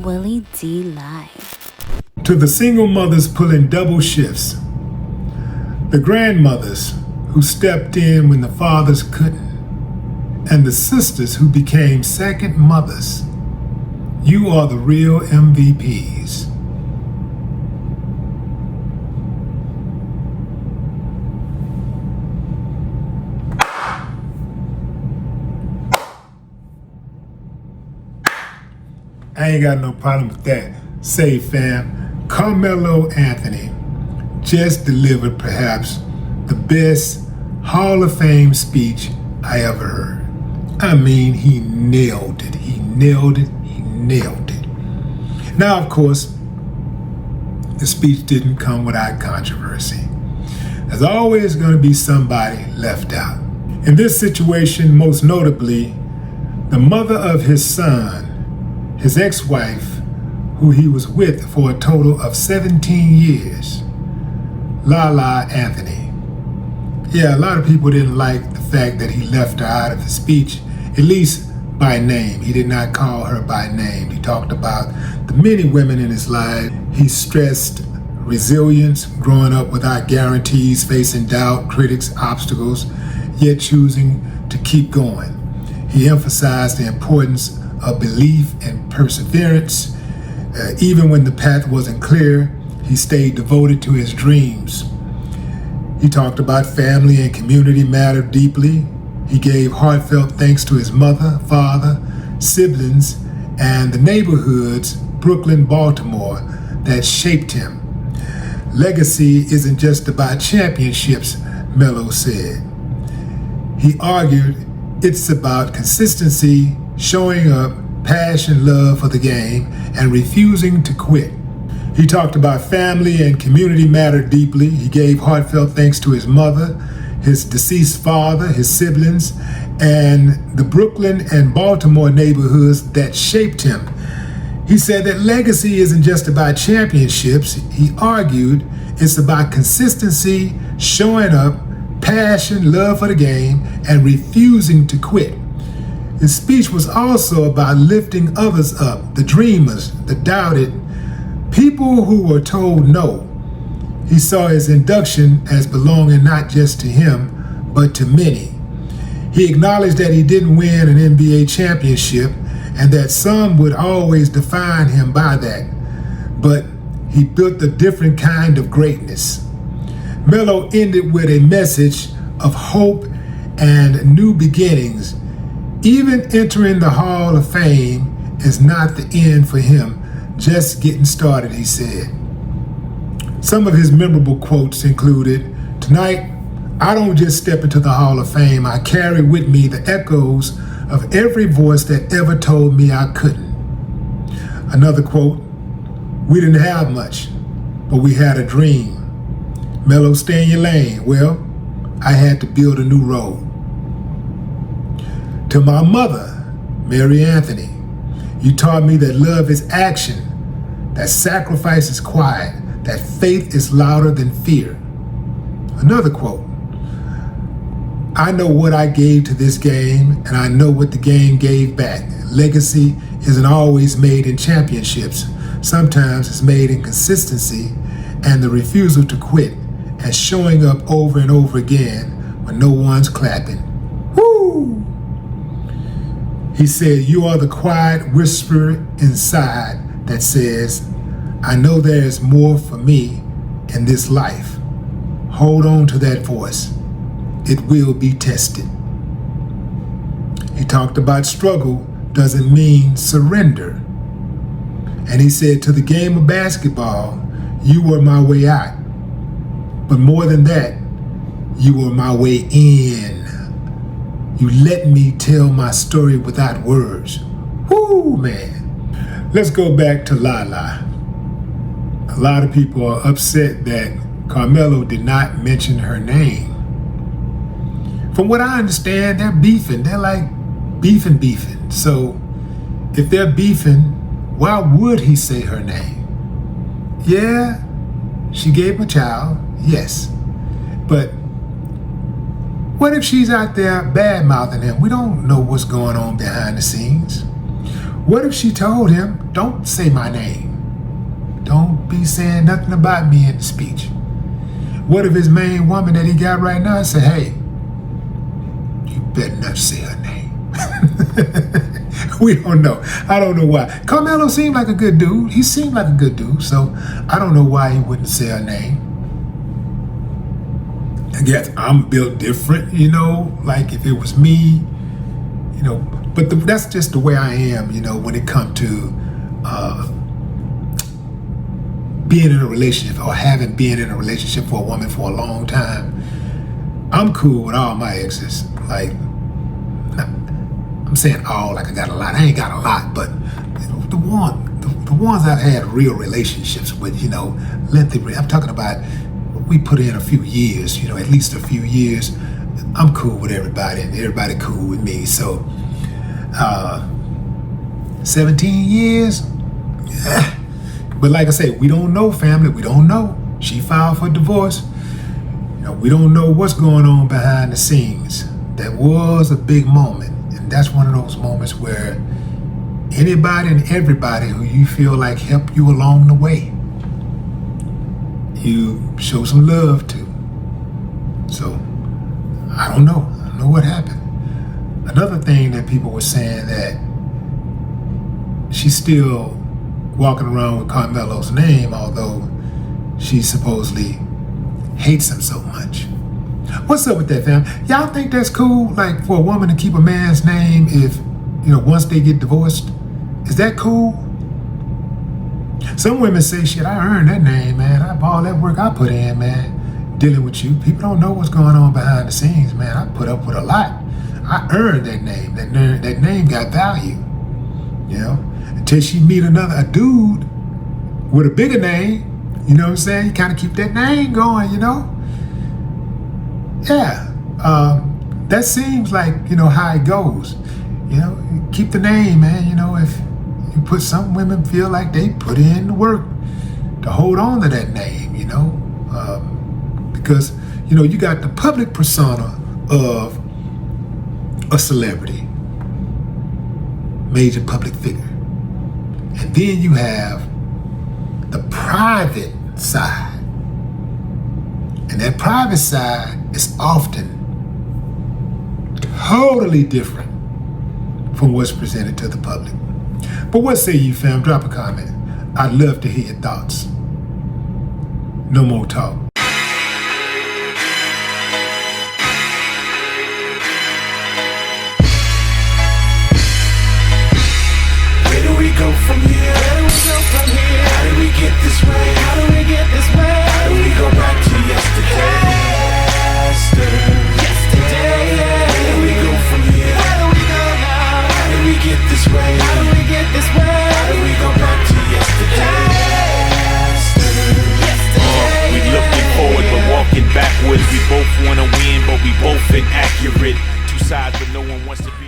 Willie D Live. To the single mothers pulling double shifts, the grandmothers who stepped in when the fathers couldn't, and the sisters who became second mothers, you are the real MVPs. I ain't got no problem with that. Say, fam, Carmelo Anthony just delivered perhaps the best Hall of Fame speech I ever heard. I mean, he nailed it. He nailed it. He nailed it. Now, of course, the speech didn't come without controversy. There's always going to be somebody left out. In this situation, most notably, the mother of his son, his ex-wife, who he was with for a total of 17 years, Lala Anthony. Yeah, a lot of people didn't like the fact that he left her out of his speech, at least by name. He did not call her by name. He talked about the many women in his life. He stressed resilience, growing up without guarantees, facing doubt, critics, obstacles, yet choosing to keep going. He emphasized the importance of belief and perseverance. Even when the path wasn't clear, he stayed devoted to his dreams. He talked about family and community mattered deeply. He gave heartfelt thanks to his mother, father, siblings, and the neighborhoods, Brooklyn, Baltimore, that shaped him. Legacy isn't just about championships, Melo said. He argued it's about consistency, showing up, passion, love for the game, and refusing to quit. He talked about family and community mattered deeply. He gave heartfelt thanks to his mother, his deceased father, his siblings, and the Brooklyn and Baltimore neighborhoods that shaped him. He said that legacy isn't just about championships. He argued it's about consistency, showing up, passion, love for the game, and refusing to quit. His speech was also about lifting others up, the dreamers, the doubted, people who were told no. He saw his induction as belonging not just to him, but to many. He acknowledged that he didn't win an NBA championship and that some would always define him by that, but he built a different kind of greatness. Melo ended with a message of hope and new beginnings. Even entering the Hall of Fame is not the end for him, just getting started, he said. Some of his memorable quotes included, "Tonight, I don't just step into the Hall of Fame, I carry with me the echoes of every voice that ever told me I couldn't." Another quote, "We didn't have much, but we had a dream. Melo, stay in your lane. Well, I had to build a new road." To my mother, Mary Anthony, "You taught me that love is action, that sacrifice is quiet, that faith is louder than fear." Another quote, "I know what I gave to this game, and I know what the game gave back. Legacy isn't always made in championships. Sometimes it's made in consistency and the refusal to quit and showing up over and over again when no one's clapping." Woo! He said, "You are the quiet whisper inside that says, I know there is more for me in this life. Hold on to that voice. It will be tested." He talked about struggle doesn't mean surrender. And he said, "To the game of basketball, you were my way out. But more than that, you were my way in. You let me tell my story without words." Whoo, man. Let's go back to Lala. A lot of people are upset that Carmelo did not mention her name. From what I understand, they're beefing. They're like beefing. So if they're beefing, why would he say her name? Yeah, she gave him a child, yes. But what if she's out there bad-mouthing him? We don't know what's going on behind the scenes. What if she told him, don't say my name? Don't be saying nothing about me in the speech. What if his main woman that he got right now said, hey, you better not say her name? We don't know. I don't know why. Carmelo seemed like a good dude. He seemed like a good dude, so I don't know why he wouldn't say her name. I guess I'm built different, you know, like if it was me, you know, but that's just the way I am, you know, when it comes to being in a relationship or having been in a relationship for a woman for a long time. I'm cool with all my exes. Like, I'm saying all like I got a lot. I ain't got a lot, but you know, the ones I've had real relationships with, you know, lengthy. I'm talking about we put in a few years, you know, at least a few years. I'm cool with everybody, and everybody cool with me. So, 17 years. Yeah. But like I said, we don't know, family. We don't know. She filed for divorce. You know, we don't know what's going on behind the scenes. That was a big moment. And that's one of those moments where anybody and everybody who you feel like helped you along the way, you show some love to. So, I don't know. I don't know what happened. Another thing that people were saying that she's still walking around with Carmelo's name, although she supposedly hates him so much. What's up with that, fam? Y'all think that's cool, like for a woman to keep a man's name if, you know, once they get divorced? Is that cool? Some women say, shit, I earned that name, man. All that work I put in, man, dealing with you. People don't know what's going on behind the scenes, man. I put up with a lot. I earned that name. That name got value, you know? Until she meet a dude with a bigger name, you know what I'm saying? You kind of keep that name going, you know? Yeah, that seems like, you know, how it goes. You know, keep the name, man. You know, if you put, some women feel like they put in the work to hold on to that name, you know? Because, you know, you got the public persona of a celebrity, major public figure. And then you have the private side. And that private side is often totally different from what's presented to the public. But what say you, fam? Drop a comment. I'd love to hear your thoughts. No more talk. Where do we go from here? Where do we go from here? How did we get this way? How do we get this way? How do we go back to yesterday? Yesterday. Where do we go from here? Where do we go now? How did we get this way? How do we get this way? How do we go back to yesterday? We looking forward but walking backwards. We both wanna win, but we both inaccurate. Two sides, but no one wants to be.